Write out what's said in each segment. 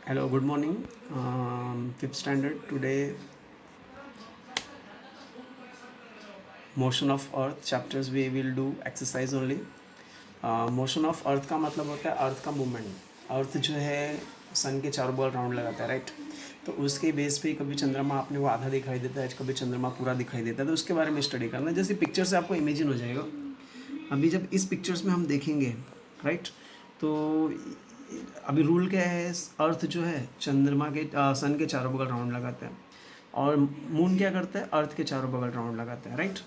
Hello, good morning. Fifth standard. Today, motion of Earth chapters we will do exercise only. Motion of earth का मतलब होता है अर्थ का movement. अर्थ जो है सन के चारों बगल राउंड लगाता है, राइट। तो उसके बेस पे कभी चंद्रमा आपने वो आधा दिखाई देता है, कभी चंद्रमा पूरा दिखाई देता है, तो उसके बारे में स्टडी करना है। जैसे पिक्चर से आपको इमेजिन हो जाएगा। अभी जब इस पिक्चर्स में हम देखेंगे, राइट, तो अभी रूल क्या है, अर्थ जो है चंद्रमा के सन के चारों बगल राउंड लगाता है, और मून क्या करता है, अर्थ के चारों बगल राउंड लगाता है, राइट।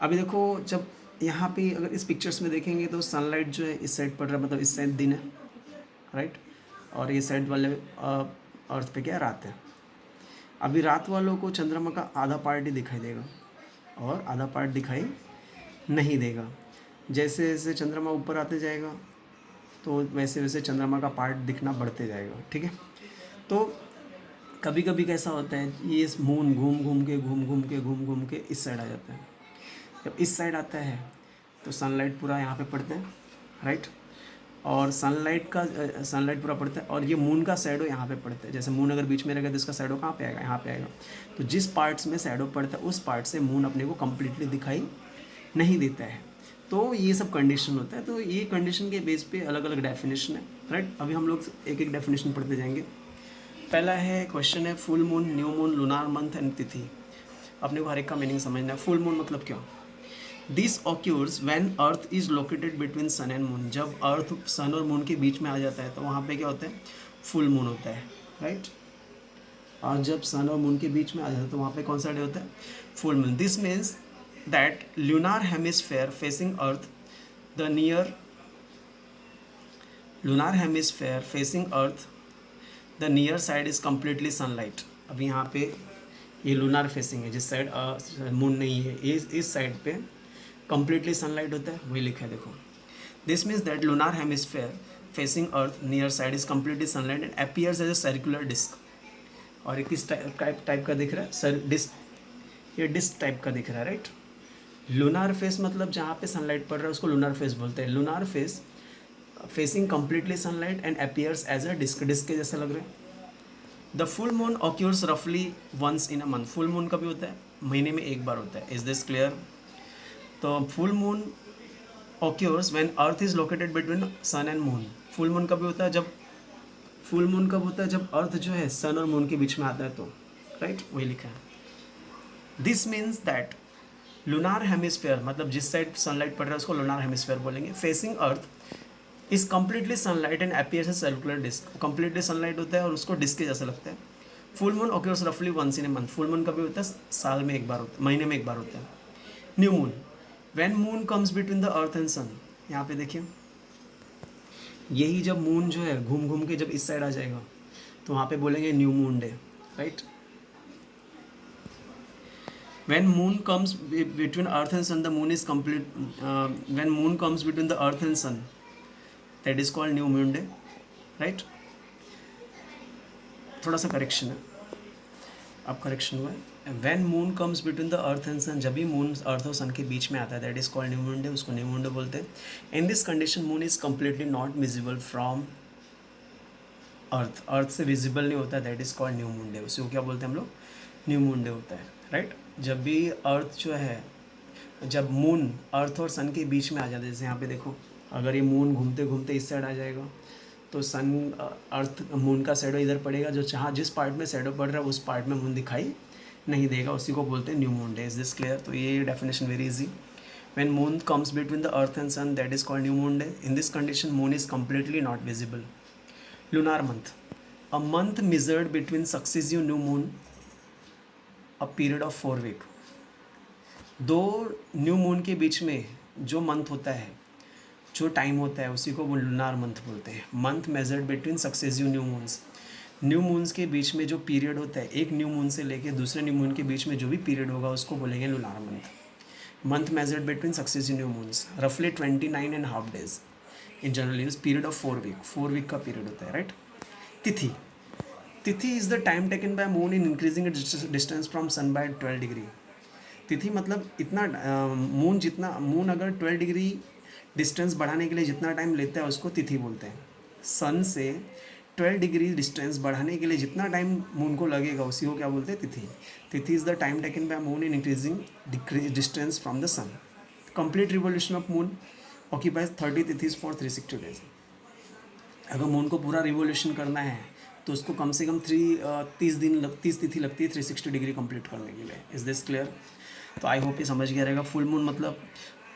अभी देखो, जब यहाँ पे अगर इस पिक्चर्स में देखेंगे तो सनलाइट जो है इस साइड पड़ रहा है, मतलब इस साइड दिन है, राइट, और ये साइड वाले अर्थ पे क्या है, रात है। अभी रात वालों को चंद्रमा का आधा पार्ट ही दिखाई देगा और आधा पार्ट दिखाई नहीं देगा। जैसे जैसे चंद्रमा ऊपर आते जाएगा तो वैसे वैसे चंद्रमा का पार्ट दिखना बढ़ते जाएगा, ठीक है। तो कभी कभी कैसा होता है, ये मून घूम घूम के इस साइड आ जाता है। जब इस साइड आता है तो सनलाइट पूरा यहाँ पे पड़ता है, राइट, और सनलाइट पूरा पड़ता है, और ये मून का शैडो यहाँ पे पड़ता है। जैसे मून अगर बीच में रहेगा तो इसका शैडो कहाँ पे आएगा, यहाँ पे आएगा। तो जिस पार्ट्स में शैडो पड़ता है उस पार्ट से मून अपने को कम्प्लीटली दिखाई नहीं देता है। तो ये सब कंडीशन होता है। तो ये कंडीशन के बेस पे अलग अलग डेफिनेशन है, राइट। अभी हम लोग एक एक डेफिनेशन पढ़ते जाएंगे। पहला है क्वेश्चन है, full moon, new moon, lunar month and तिथि। अपने को हर एक का मीनिंग समझना है। फुल मून मतलब क्या? This occurs when earth is located between sun and moon. जब अर्थ सन और मून के बीच में आ जाता है तो वहाँ पे क्या होता है, फुल मून होता है, राइट। और जब सन और मून के बीच में आ जाता है तो वहाँ पे कौन सा डे होता है, full moon. This means that lunar hemisphere facing earth, the near lunar hemisphere facing earth, the near side is completely sunlight। अभी यहाँ पे ये लूनार फेसिंग है, जिस साइड मून नहीं है, इस साइड पे completely सनलाइट होता है, वही लिखा है देखो। This means that lunar hemisphere facing earth near side is completely sunlight and appears as a circular disk। और ये किस टाइप का दिख रहा है, सर डिस्क, ये डिस्क टाइप का दिख रहा है, राइट। लूनार फेस मतलब जहाँ पे सनलाइट पड़ रहा है उसको लूनार फेस बोलते हैं। Lunar face facing completely sunlight and appears as a disc, disc के जैसे लग रहे हैं। द फुल मून ऑक्यूर्स रफली once in a month. Full moon कभी होता है, महीने में एक बार होता है। Is this clear? तो full moon occurs when earth is located between sun and moon. Full moon कभी होता है, जब फुल मून कब होता है, जब अर्थ जो है सन और मून के बीच में आता है, तो राइट, वही लिखा है। This means that lunar hemisphere मतलब जिस साइड सनलाइट पड़ रहा है उसको लूनार हेमिस्फेयर बोलेंगे। Facing earth is completely sunlight and appears as circular disc. Completely sunlight होता है और उसको डिस्क के जैसा लगता है। फुल मून ऑक्यूर्स रफली once in a month. Full moon कभी होता है, साल में एक बार होता है, महीने में एक बार होता है। New moon when moon comes between the earth and sun. यहाँ पे देखिए, यही जब मून जो है घूम घूम के जब इस साइड आ जाएगा तो वहाँ पे बोलेंगे new moon day, right. When moon comes between earth and sun, the moon is complete. When moon comes between the earth and sun, that is called new moon day, right? थोड़ा सा correction है, अब correction हुआ है। When moon comes between the earth and sun, जब भी moon earth और सन के बीच में आता है, that is called new moon day, उसको न्यू मून डे बोलते हैं। In this condition, moon is completely not visible from अर्थ। अर्थ से विजिबल नहीं होता, that is called new moon day. उसे क्या बोलते हैं हम लोग, न्यू मून डे होता है, राइट। जब भी अर्थ जो है, जब मून अर्थ और सन के बीच में आ जाता है, जैसे यहाँ पे देखो, अगर ये मून घूमते घूमते इस साइड आ जाएगा तो सन अर्थ मून का शैडो इधर पड़ेगा, जो जहाँ जिस पार्ट में शैडो पड़ रहा है उस पार्ट में मून दिखाई नहीं देगा, उसी को बोलते हैं new moon day. Is this clear? तो ये definition very easy. When moon comes between the earth and sun, that is called new moon day. In this condition, moon is completely not visible. Lunar month, a month measured between successive new moon, a period of 4 weeks। दो new moon के बीच में जो month होता है, जो time होता है, उसी को वो लूनार मंथ बोलते हैं। Month measured between successive new moons. New moons के बीच में जो पीरियड होता है, एक न्यू मून से लेके दूसरे न्यू मून के बीच में जो भी पीरियड होगा उसको बोलेंगे lunar month. Month measured between successive new moons, रफली 29.5 days in general use. Period of 4 week, 4 week का पीरियड होता है, राइट। तिथि, तिथि is the time taken by moon in increasing distance from sun by 12 degree. तिथि मतलब इतना moon जितना, मून अगर 12 डिग्री डिस्टेंस बढ़ाने के लिए जितना टाइम लेता है उसको तिथि बोलते हैं। सन से 12 डिग्री डिस्टेंस बढ़ाने के लिए जितना टाइम मून को लगेगा उसी को क्या बोलते हैं? तिथि. तिथि is the time taken by moon in increasing distance from the sun. Complete revolution of moon occupies 30 tithis for 360 days. अगर मून को पूरा रिवोल्यूशन करना है तो उसको कम से कम 30 तिथि लगती है 360 डिग्री कंप्लीट करने के लिए. Is this clear? तो आई होप ये समझ गया रहेगा. फुल मून मतलब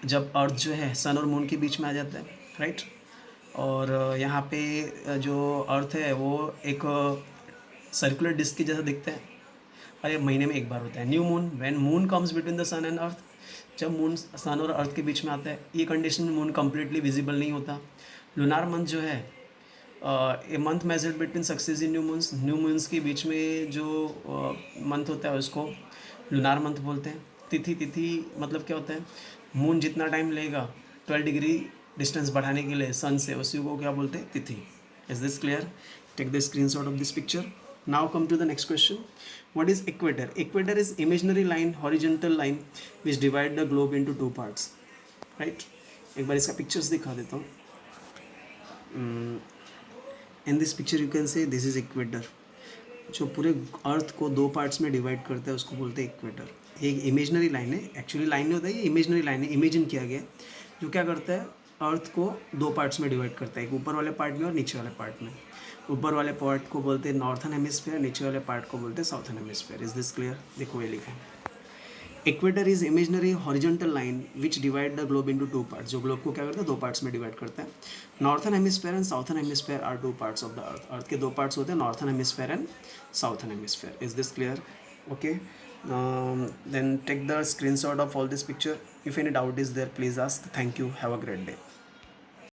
जब अर्थ जो है सन और मून के बीच में आ जाता है, राइट. और यहाँ पे जो अर्थ है वो एक सर्कुलर डिस्क की जैसा दिखता है और ये महीने में एक बार होता है. New moon when moon comes between the sun and earth. जब मून सन और अर्थ के बीच में आता है ये कंडीशन में मून कम्प्लीटली विजिबल नहीं होता. लूनार मंथ जो है a month measured between successive new moons के बीच में जो मंथ होता है उसको लूनार मंथ बोलते हैं. तिथि मतलब क्या होता है? मून जितना टाइम लेगा 12 डिग्री डिस्टेंस बढ़ाने के लिए सन से उसी को क्या बोलते हैं? तिथि. Is this clear? Take the screenshot of this picture. Now come to the next question. What is equator? Equator is imaginary line, horizontal line which divide the globe into 2 parts, right. एक बार इसका pictures दिखा देता हूँ. In this picture you can say this is equator. जो पूरे अर्थ को 2 parts में डिवाइड करता है उसको बोलते हैं इक्वेटर. ये एक इमेजनरी लाइन है, एक्चुअली लाइन नहीं होता है, ये इमेजनरी लाइन है, इमेजिन किया गया है, जो क्या करता है अर्थ को 2 पार्ट्स में डिवाइड करता है, एक ऊपर वाले पार्ट में और नीचे वाले पार्ट में. ऊपर वाले पार्ट को बोलते हैं नॉर्थन हेमिस्फीयर, नीचे वाले पार्ट को बोलते हैं southern hemisphere. Is this clear? देखो ये लिखा है. Equator is imaginary horizontal line which divide the globe into 2 parts. जो ग्लोब को क्या करता है 2 पार्ट्स में डिवाइड करता है. Northern hemisphere and southern hemisphere are 2 parts of the earth. Earth के 2 पार्ट्स होते हैं, northern hemisphere and southern hemisphere. Is this clear? Okay. Then take the screenshot of all this picture. If any doubt is there, please ask. Thank you. Have a great day.